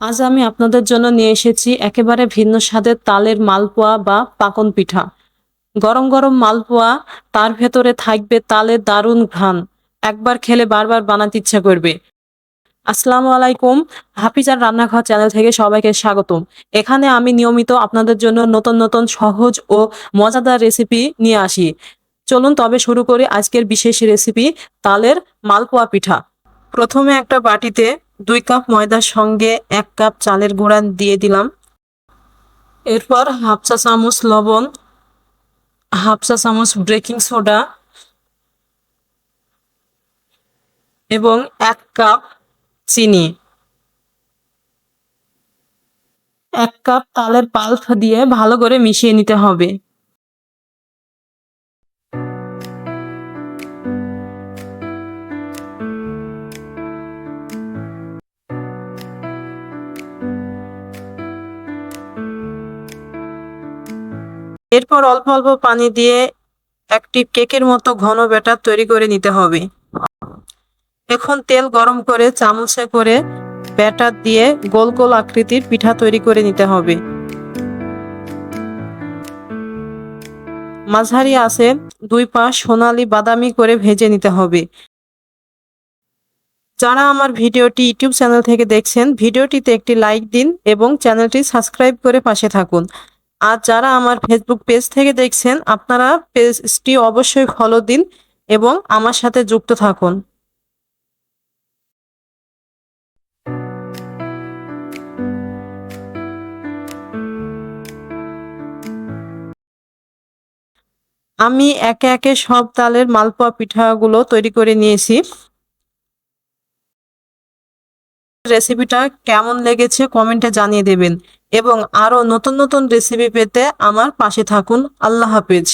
আজ আমি আপনাদের জন্য নিয়ে এসেছি একেবারে ভিন্ন স্বাদের তালের মালপোয়া বা পাকন পিঠা। গরম গরম মালপোয়া, তার ভেতরে থাকবে তালের দারুণ ঘ্রাণ। একবার খেলে বারবার বানাতে ইচ্ছা করবে। আসসালামু আলাইকুম। হাফিজার রান্নাঘর চ্যানেল থেকে সবাইকে স্বাগতম। এখানে আমি নিয়মিত আপনাদের জন্য নতুন নতুন সহজ ও মজাদার রেসিপি নিয়ে আসি। চলুন তবে শুরু করি আজকের বিশেষ রেসিপি, তালের মালপোয়া পিঠা। প্রথমে একটা বাটিতে 2 কাপ ময়দার সঙ্গে 1 কাপ চালের গুঁড়া দিয়ে দিলাম। এরপর হাফ চা চামচ লবণ, হাফ চা চামচ বেকিং সোডা এবং 1 কাপ চিনি, 1 কাপ তালের পাল্প দিয়ে ভালো করে মিশিয়ে নিতে হবে। এরপর অল্প অল্প পানি দিয়ে একটি কেকের মতো ঘন ব্যাটার তৈরি করে নিতে হবে। এখন তেল গরম করে চামচে করে ব্যাটার দিয়ে গোল গোল আকৃতির পিঠা তৈরি করে নিতে হবে। মাঝারি আঁচে 2 পাশ সোনালী বাদামি করে ভেজে নিতে হবে। যারা আমার ভিডিওটি ইউটিউব চ্যানেল থেকে দেখছেন, ভিডিওটিতে একটি লাইক দিন এবং চ্যানেলটি সাবস্ক্রাইব করে পাশে থাকুন। আর যারা আমার ফেসবুক পেজ থেকে দেখছেন, আপনারা পেজটি অবশ্যই ফলো দিন এবং আমার সাথে যুক্ত থাকুন। আমি একে একে সব তালের মালপোয়া পিঠাগুলো তৈরি করে নিয়েছি। রেসিপিটা কেমন লেগেছে কমেন্টে জানিয়ে দেবেন এবং আরো নতুন নতুন রেসিপি পেতে আমার পাশে থাকুন। আল্লাহ হাফেজ।